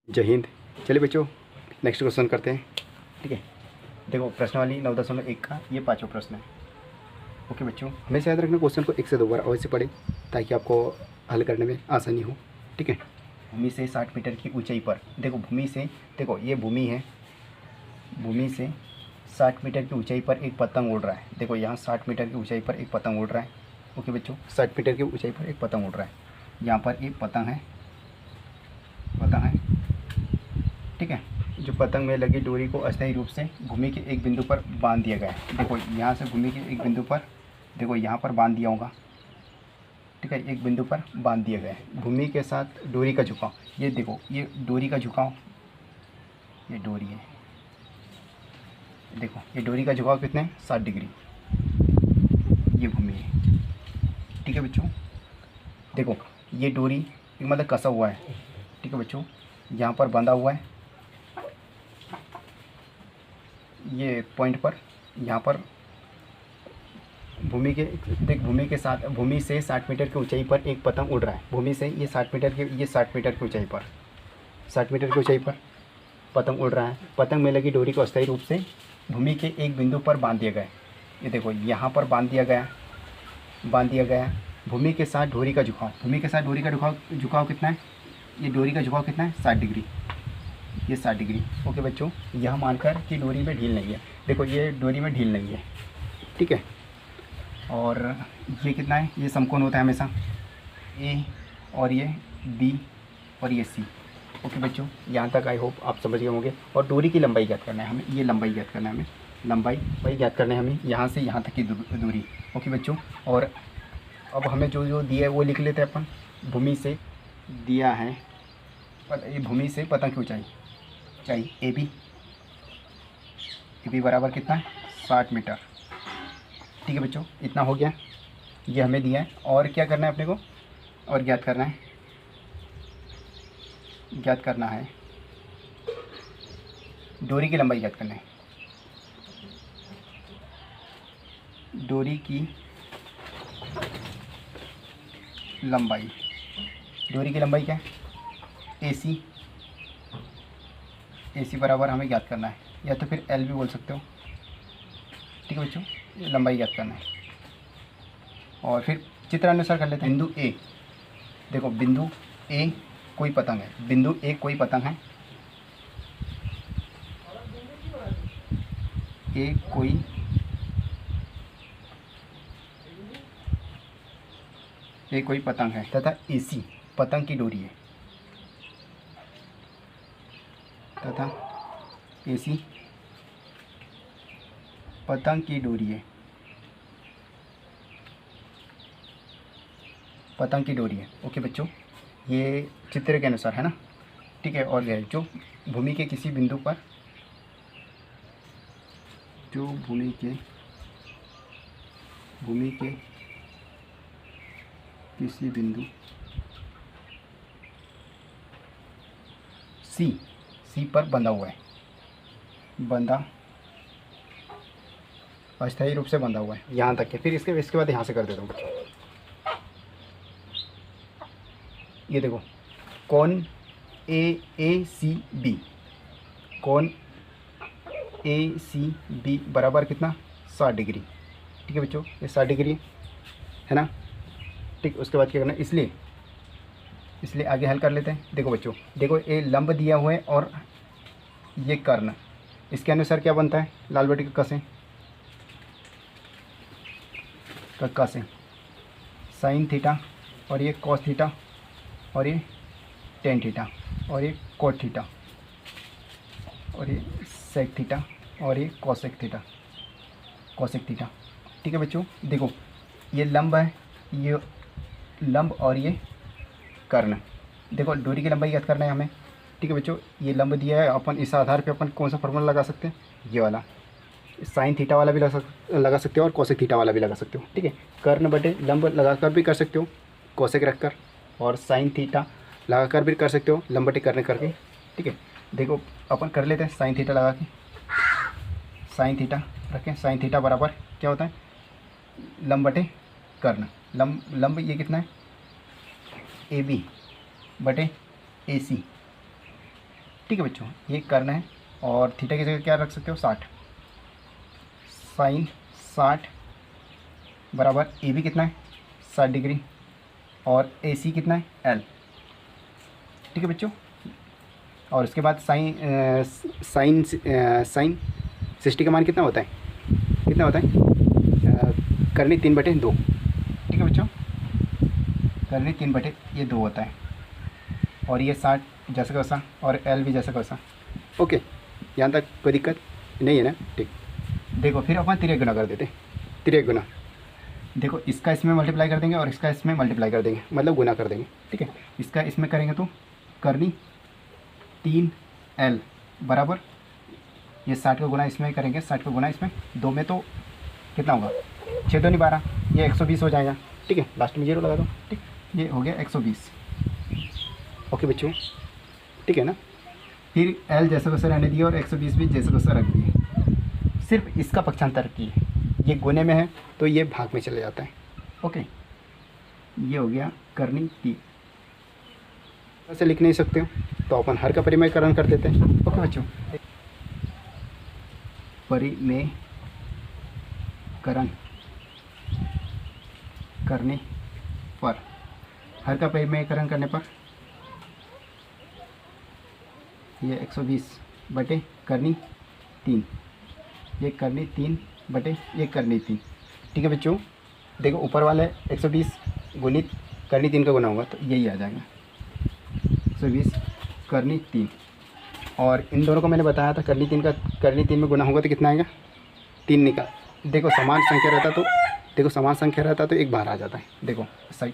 जय हिंद। चलिए बच्चों नेक्स्ट क्वेश्चन करते हैं। ठीक है, देखो प्रश्नावली 9.1 का ये 5वां प्रश्न है। ओके बच्चों, हमेशा याद रखना क्वेश्चन को 1 से 2 बार अवश्य पढ़ें ताकि आपको हल करने में आसानी हो। ठीक है, भूमि से 60 मीटर की ऊंचाई पर, देखो भूमि से, देखो ये भूमि है, भूमि से 60 मीटर की ऊंचाई पर एक पतंग उड़ रहा है। देखो यहाँ 60 मीटर की ऊंचाई पर एक पतंग उड़ रहा है। ओके बच्चों, 60 मीटर की ऊंचाई पर एक पतंग उड़ रहा है। यहाँ पर एक पतंग है, पतंग है। ठीक है, जो पतंग में लगी डोरी को अस्थायी रूप से भूमि के एक बिंदु पर बांध दिया गया है। देखो यहाँ से भूमि के एक बिंदु पर, देखो यहाँ पर बांध दिया होगा। ठीक है, एक बिंदु पर बांध दिया गया है। भूमि के साथ डोरी का झुकाव, ये देखो ये डोरी का झुकाव, ये डोरी है। देखो ये डोरी का झुकाव कितने 60 डिग्री, ये भूमि है। ठीक है बच्चों, देखो ये डोरी मतलब कसा हुआ है। ठीक है बच्चों, यहाँ पर बंधा हुआ है, ये पॉइंट पर, यहाँ पर भूमि के, देख भूमि के साथ, भूमि से 60 मीटर की ऊंचाई पर एक पतंग उड़ रहा है। भूमि से ये 60 मीटर की, ये 60 मीटर की ऊंचाई पर, 60 मीटर की ऊंचाई पर पतंग उड़ रहा है। पतंग में लगी डोरी को अस्थायी रूप से भूमि के एक बिंदु पर बांध दिया गया है। ये देखो यहाँ पर बांध दिया गया, बांध दिया गया। भूमि के साथ डोरी का झुकाव, भूमि के साथ डोरी का झुकाव कितना है, ये डोरी का झुकाव कितना है 60 डिग्री, ये 60 डिग्री। ओके बच्चों, यह मानकर कि डोरी में ढील नहीं है। देखो ये डोरी में ढील नहीं है। ठीक है, और ये कितना है, ये समकोण होता है हमेशा, ए और ये बी और ये सी। ओके बच्चों, यहाँ तक आई होप आप समझ गए होंगे। और डोरी की लंबाई ज्ञात करना है हमें, ये लंबाई ज्ञात करना है हमें, लंबाई वही ज्ञात करना है हमें, यहाँ से यहाँ तक की दूरी। ओके बच्चों, और अब हमें जो जो दिया है वो लिख लेते हैं अपन। भूमि से दिया है, ये भूमि से पतंग की ऊँचाई चाहिए ए बी बराबर कितना है 60 मीटर। ठीक है बच्चों, इतना हो गया, ये हमें दिया है। और क्या करना है अपने को, और ज्ञात करना है, ज्ञात करना है डोरी की लंबाई ज्ञात करना है। डोरी की लंबाई, डोरी की लंबाई क्या है ए सी बराबर हमें ज्ञात करना है, या तो फिर एल भी बोल सकते हो। ठीक है बच्चों, ये लंबाई ज्ञात करना है। और फिर चित्रानुसार कर लेते हैं। बिंदु ए, देखो बिंदु ए कोई पतंग है, बिंदु ए कोई पतंग है, ए कोई पतंग है तथा एसी पतंग की डोरी है, तथा एसी पतंग की डोरी है, पतंग की डोरी है। ओके बच्चों, ये चित्र के अनुसार है ना। ठीक है, और जो भूमि के किसी बिंदु पर, जो भूमि के किसी बिंदु सी पर बंधा हुआ है, बंधा अस्थायी रूप से बंधा हुआ है यहाँ तक के। फिर इसके बाद यहाँ से कर देता हूँ बच्चों। ये देखो कोण ए सी बी, कोण ए सी बी बराबर कितना 60 डिग्री। ठीक है बच्चों, ये 60 डिग्री है ना। ठीक, उसके बाद क्या करना है, इसलिए आगे हल कर लेते हैं। देखो बच्चों, देखो ये लंब दिया हुआ है और ये कर्ण, इसके अनुसार क्या बनता है, लाल बटी का कसे साइन थीटा, और ये कॉस थीटा, और ये टेन थीटा, और ये कोट थीटा, और ये सेक थीटा, और ये कोसेक थीटा। ठीक है बच्चों, देखो ये लंब है, ये लंब और ये कर्ण। देखो डोरी की लंबाई ज्ञात करना है हमें। ठीक है बच्चों, ये लंब दिया है, अपन इस आधार पे अपन कौन सा फॉर्मूला लगा सकते हैं, ये वाला साइन थीटा वाला भी लगा सकते हो और कोसेक थीटा वाला भी लगा सकते हो। ठीक है, कर्ण बटे लंब लगाकर भी कर सकते हो, कोसेक रखकर, और साइन थीटा लगाकर भी कर सकते हो, लंब बटे कर्ण करके। ठीक है, देखो अपन कर लेते हैं साइन थीटा लगा के, साइन थीटा रखें, साइन थीटा बराबर क्या होता है लंब बटे कर्ण। लंब ये कितना है ए बी बटे ए सी, ठीक है बच्चों, ये कर्ण है और थीटा की जगह क्या रख सकते हो 60, साइन 60 बराबर ए बी कितना है 60 डिग्री और ए सी कितना है एल। ठीक है बच्चों, और उसके बाद साइन 60 का मान कितना होता है, कितना होता है करनी 3/2। ठीक है बच्चों, करनी 3/2 होता है और ये 60 जैसा वैसा और एल भी जैसा वैसा। ओके, यहाँ तक कोई दिक्कत नहीं है ना। ठीक, देखो फिर अपन तिर्यक गुना कर देते, तिर्यक गुना। देखो इसका इसमें मल्टीप्लाई कर देंगे और इसका इसमें मल्टीप्लाई कर देंगे, मतलब गुना कर देंगे। ठीक है, इसका इसमें करेंगे तो करनी 3l बराबर ये 60 का गुना इसमें करेंगे, 60 का गुना इसमें 2 में तो कितना होगा 6 2 नहीं 12, ये 120 हो जाएगा। ठीक है, लास्ट में 0 लगा दो। ठीक, ये हो गया 120। ओके बच्चों, ठीक है ना। फिर l जैसा वैसा रहने दिया और 120 भी जैसा वैसा रख दिए, सिर्फ इसका पक्षांतर किए, ये गुने में है तो ये भाग में चले जाता है। ओके, ये हो गया करनी 3। ऐसे लिख नहीं सकते हो तो अपन हर का परिमेयकरण कर देते हैं। ओके बच्चों, परिमेयकरण करने पर, हर का परिमेयकरण करने पर ये 120 बटे करनी 3, ये करनी 3 बटे ये करनी 3। ठीक है बच्चों, देखो ऊपर वाले 120 गुणित करनी 3 का गुना होगा तो यही आ जाएगा 120 करनी 3। और इन दोनों को मैंने बताया था करनी 3 का करनी 3 में गुना होगा तो कितना आएगा 3 निकाल। देखो समान संख्या रहता तो, देखो समान संख्या रहता तो एक बार आ जाता है। देखो साइड,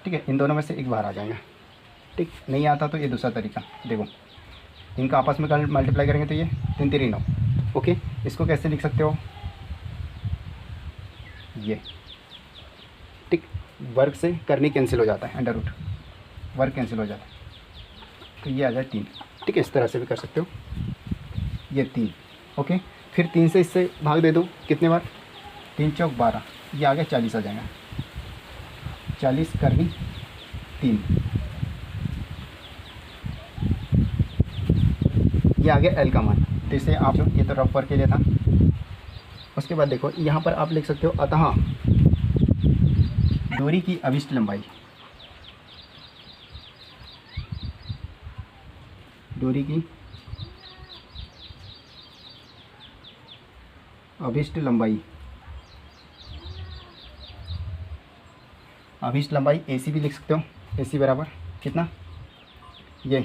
ठीक है, इन दोनों में से एक बार आ जाएगा। ठीक, नहीं आता तो ये दूसरा तरीका, देखो इनका आपस में कल मल्टीप्लाई करेंगे तो ये 3 3 9। ओके, इसको कैसे लिख सकते हो, ये ठीक, वर्ग से करनी कैंसिल हो जाता है, अंडर रूट वर्ग कैंसिल हो जाता है तो ये आ जाए 3। ठीक है, इस तरह से भी कर सकते हो, ये 3। ओके, फिर 3 से इससे भाग दे दो, कितने बार 3 चौक 12, ये आ गया 40 आ जाएगा, 40 करनी 3, ये आ गया एल का मान। तो इसे आप, ये तो रफ वर्क के लिए था। उसके बाद देखो यहाँ पर आप लिख सकते हो अतः डोरी की अभिष्ट लंबाई, डोरी की अभिष्ट लंबाई, अभिष्ट लंबाई AC भी लिख सकते हो, AC बराबर कितना, ये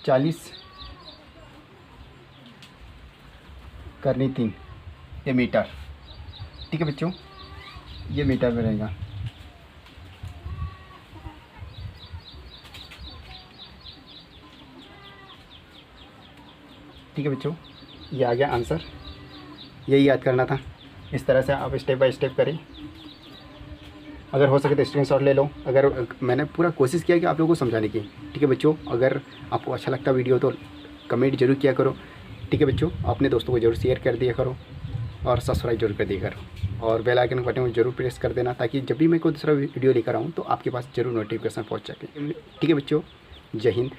40 करनी 3, ये मीटर। ठीक है बच्चों, ये मीटर में रहेगा। ठीक है बच्चों, ये आ गया आंसर, यही याद करना था। इस तरह से आप स्टेप बाय स्टेप करें, अगर हो सके तो स्क्रीनशॉट ले लो। अगर मैंने पूरा कोशिश किया कि आप लोगों को समझाने की। ठीक है बच्चों, अगर आपको अच्छा लगता वीडियो तो कमेंट जरूर किया करो। ठीक है बच्चों, अपने दोस्तों को जरूर शेयर कर दिया करो और सब्सक्राइब जरूर कर दिया करो और बेल आइकन बटन को जरूर प्रेस कर देना, ताकि जब भी मैं कोई दूसरा वीडियो लेकर आऊँ तो आपके पास जरूर नोटिफिकेशन पहुँच सके। ठीक है बच्चों, जय हिंद,